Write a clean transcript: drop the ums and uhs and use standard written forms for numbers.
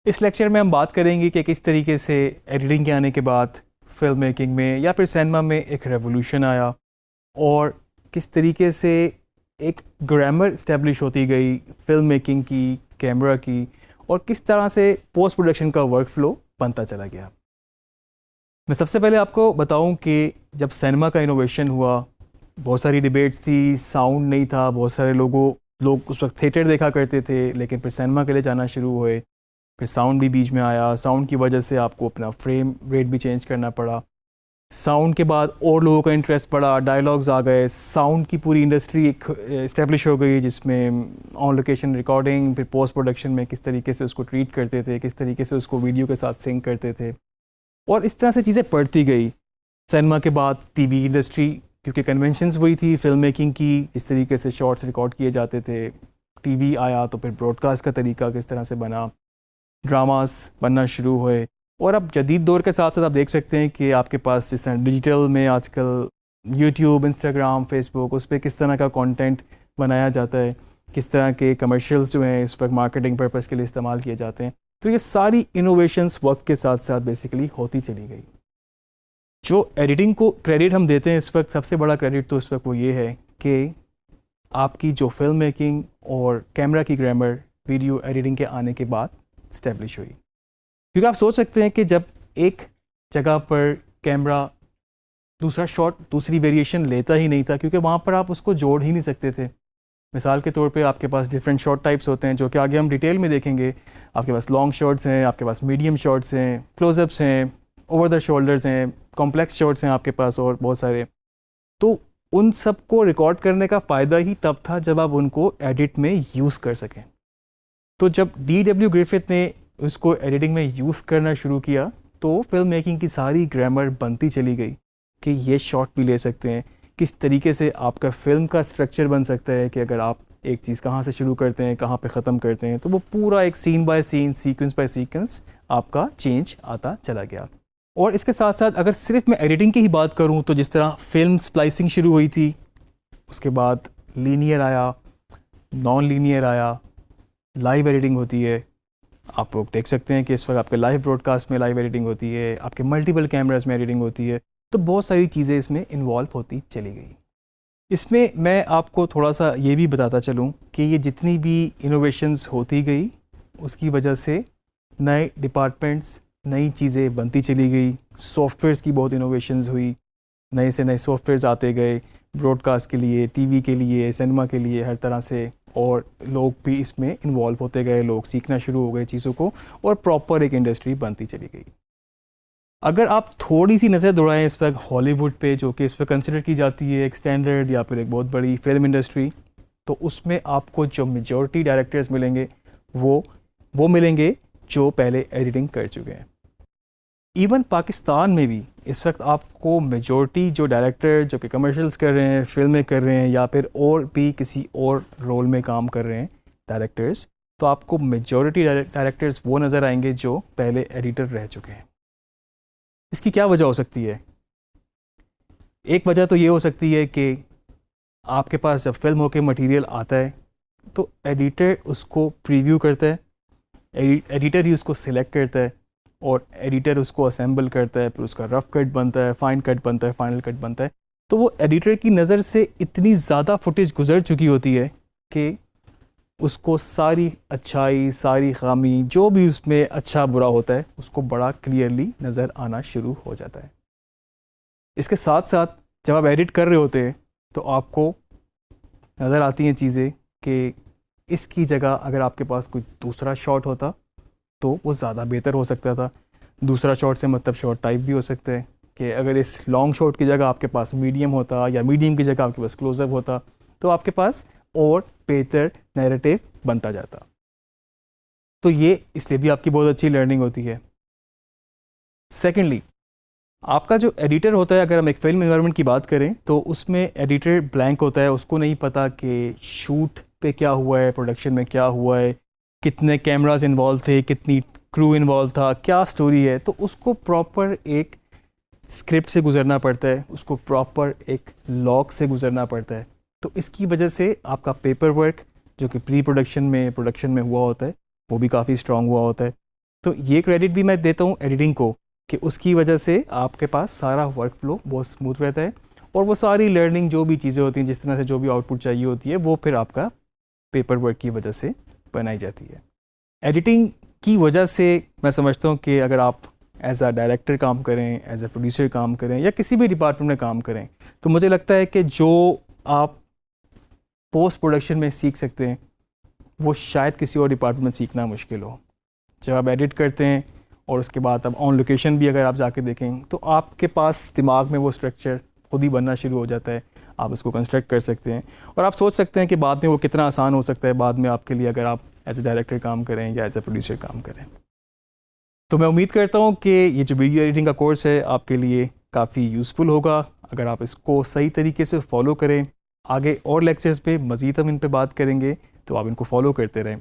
इस लेक्चर में हम बात करेंगे कि किस तरीके से एडिटिंग के आने के बाद फिल्म मेकिंग में या फिर सिनेमा में एक रेवोल्यूशन आया और किस तरीके से एक ग्रामर इस्टेब्लिश होती गई फिल्म मेकिंग की, कैमरा की, और किस तरह से पोस्ट प्रोडक्शन का वर्क फ्लो बनता चला गया। मैं सबसे पहले आपको बताऊं कि जब सिनेमा का इनोवेशन हुआ, बहुत सारी डिबेट्स थी, साउंड नहीं था, बहुत सारे लोग उस वक्त थिएटर देखा करते थे, लेकिन फिर सिनेमा के लिए जाना शुरू हुए। फिर साउंड भी बीच में आया, साउंड की वजह से आपको अपना फ्रेम रेट भी चेंज करना पड़ा। साउंड के बाद और लोगों का इंटरेस्ट बढ़ा, डायलॉग्स आ गए, साउंड की पूरी इंडस्ट्री एक इस्टेब्लिश हो गई जिसमें ऑन लोकेशन रिकॉर्डिंग, फिर पोस्ट प्रोडक्शन में किस तरीके से उसको ट्रीट करते थे, किस तरीके से उसको वीडियो के साथ सिंक करते थे, और इस तरह से चीज़ें बढ़ती गई। सिनेमा के बाद टीवी इंडस्ट्री, क्योंकि कन्वेंशंस वही थी फिल्म मेकिंग की, इस तरीके से शॉर्ट्स रिकॉर्ड किए जाते थे। टीवी आया तो फिर ब्रॉडकास्ट का तरीका किस तरह से बना, ड्रामास बनना शुरू हुए। और अब जदीद दौर के साथ साथ आप देख सकते हैं कि आपके पास जिस तरह डिजिटल में आजकल यूट्यूब, इंस्टाग्राम, फेसबुक, उस पर किस तरह का कंटेंट बनाया जाता है, किस तरह के कमर्शियल्स जो हैं इस वक्त मार्केटिंग पर्पस के लिए इस्तेमाल किए जाते हैं। तो ये सारी इनोवेशंस वक्त के साथ साथ बेसिकली होती चली गई। जो एडिटिंग को क्रेडिट हम देते हैं इस वक्त, सबसे बड़ा क्रेडिट तो इस वक्त वो ये है कि आपकी जो फिल्म मेकिंग और कैमरा की ग्रामर वीडियो एडिटिंग के आने के बाद इस्टेब्लिश हुई। क्योंकि आप सोच सकते हैं कि जब एक जगह पर कैमरा दूसरा शॉट, दूसरी वेरिएशन लेता ही नहीं था, क्योंकि वहाँ पर आप उसको जोड़ ही नहीं सकते थे। मिसाल के तौर पे आपके पास डिफरेंट शॉट टाइप्स होते हैं जो कि आगे हम डिटेल में देखेंगे। आपके पास लॉन्ग शॉट्स हैं, आपके पास मीडियम शॉट्स हैं, क्लोजअप्स हैं, ओवर द शोल्डर्स हैं, कॉम्प्लेक्स शॉट्स हैं आपके पास, और बहुत सारे। तो उन सब को रिकॉर्ड करने का फ़ायदा ही तब था जब आप उनको एडिट में यूज़ कर सकें। तो जब D.W. ग्रिफिथ ने उसको एडिटिंग में यूज़ करना शुरू किया तो फिल्म मेकिंग की सारी ग्रामर बनती चली गई कि ये शॉट भी ले सकते हैं, किस तरीके से आपका फिल्म का स्ट्रक्चर बन सकता है कि अगर आप एक चीज़ कहाँ से शुरू करते हैं, कहाँ पे ख़त्म करते हैं, तो वो पूरा एक scene by scene, sequence by sequence आपका चेंज आता चला गया। और इसके साथ साथ अगर सिर्फ मैं एडिटिंग की ही बात करूँ तो जिस तरह फिल्म स्प्लाइसिंग शुरू हुई थी, उसके बाद लीनियर आया, नॉन लीनियर आया, लाइव एडिटिंग होती है। आप लोग देख सकते हैं कि इस वक्त आपके लाइव ब्रॉडकास्ट में लाइव एडिटिंग होती है, आपके मल्टीपल कैमरास में एडिटिंग होती है। तो बहुत सारी चीज़ें इसमें इन्वॉल्व होती चली गई। इसमें मैं आपको थोड़ा सा ये भी बताता चलूँ कि ये जितनी भी इनोवेशंस होती गई उसकी वजह से नए डिपार्टमेंट्स, नई चीज़ें बनती चली गई। सॉफ्टवेयर्स की बहुत इनोवेशंस हुई, नए से नए सॉफ्टवेयर्स आते गए ब्रॉडकास्ट के लिए, टीवी के लिए, सिनेमा के लिए, हर तरह से। और लोग भी इसमें इन्वॉल्व होते गए, लोग सीखना शुरू हो गए चीज़ों को, और प्रॉपर एक इंडस्ट्री बनती चली गई। अगर आप थोड़ी सी नज़र दौड़ाएं इस वक्त हॉलीवुड पे, जो कि इस पर कंसिडर की जाती है एक स्टैंडर्ड या फिर एक बहुत बड़ी फिल्म इंडस्ट्री, तो उसमें आपको जो मेजॉरिटी डायरेक्टर्स मिलेंगे वो मिलेंगे जो पहले एडिटिंग कर चुके हैं। इवन पाकिस्तान में भी इस वक्त आपको मेजॉरिटी जो डायरेक्टर जो कि कमर्शियल्स कर रहे हैं, फिल्में कर रहे हैं, या फिर और भी किसी और रोल में काम कर रहे हैं डायरेक्टर्स, तो आपको मेजॉरिटी डायरेक्टर्स वो नज़र आएंगे जो पहले एडिटर रह चुके हैं। इसकी क्या वजह हो सकती है? एक वजह तो ये हो सकती है कि आपके पास जब फिल्म होके मटेरियल आता है तो एडिटर उसको प्रीव्यू करता है, एडिटर ही उसको सिलेक्ट करता है, और एडिटर उसको असेंबल करता है, फिर उसका रफ़ कट बनता है, फाइन कट बनता है, फाइनल कट बनता है। तो वो एडिटर की नज़र से इतनी ज़्यादा फुटेज गुजर चुकी होती है कि उसको सारी अच्छाई, सारी खामी, जो भी उसमें अच्छा बुरा होता है, उसको बड़ा क्लियरली नज़र आना शुरू हो जाता है। इसके साथ साथ जब आप एडिट कर रहे होते हैं तो आपको नज़र आती हैं चीज़ें कि इसकी जगह अगर आपके पास कोई दूसरा शॉट होता तो वो ज़्यादा बेहतर हो सकता था। दूसरा शॉट से मतलब शॉट टाइप भी हो सकता है कि अगर इस लॉन्ग शॉट की जगह आपके पास मीडियम होता, या मीडियम की जगह आपके पास क्लोजअप होता, तो आपके पास और बेहतर नैरेटिव बनता जाता। तो ये इसलिए भी आपकी बहुत अच्छी लर्निंग होती है। सेकेंडली, आपका जो एडिटर होता है, अगर हम एक फिल्म एनवायरनमेंट की बात करें तो उसमें एडिटर ब्लैंक होता है, उसको नहीं पता कि शूट पे क्या हुआ है, प्रोडक्शन में क्या हुआ है, कितने कैमरास इन्वॉल्व थे, कितनी क्रू इन्वॉल्व था, क्या स्टोरी है। तो उसको प्रॉपर एक स्क्रिप्ट से गुजरना पड़ता है, उसको प्रॉपर एक लॉग से गुजरना पड़ता है। तो इसकी वजह से आपका पेपर वर्क जो कि प्री प्रोडक्शन में, प्रोडक्शन में हुआ होता है, वो भी काफ़ी स्ट्रॉन्ग हुआ होता है। तो ये क्रेडिट भी मैं देता हूँ एडिटिंग को कि उसकी वजह से आपके पास सारा वर्क फ्लो बहुत स्मूथ रहता है और वो सारी लर्निंग जो भी चीज़ें होती हैं, जिस तरह से जो भी आउटपुट चाहिए होती है, वो फिर आपका पेपर वर्क की वजह से बनाई जाती है। एडिटिंग की वजह से मैं समझता हूँ कि अगर आप एज अ डायरेक्टर काम करें, एज अ प्रोड्यूसर काम करें या किसी भी डिपार्टमेंट में काम करें, तो मुझे लगता है कि जो आप पोस्ट प्रोडक्शन में सीख सकते हैं वो शायद किसी और डिपार्टमेंट में सीखना मुश्किल हो। जब आप एडिट करते हैं और उसके बाद अब ऑन लोकेशन भी अगर आप जाके देखें तो आपके पास दिमाग में वो स्ट्रक्चर खुद ही बनना शुरू हो जाता है, आप उसको कंस्ट्रक्ट कर सकते हैं और आप सोच सकते हैं कि बाद में वो कितना आसान हो सकता है बाद में आपके लिए अगर आप एज ए डायरेक्टर काम करें या एज ए प्रोड्यूसर काम करें। तो मैं उम्मीद करता हूँ कि ये जो वीडियो एडिटिंग का कोर्स है आपके लिए काफ़ी यूज़फुल होगा अगर आप इसको सही तरीके से फॉलो करें। आगे और लेक्चर्स पे मज़ीद हम इन पे बात करेंगे, तो आप इनको फॉलो करते रहें।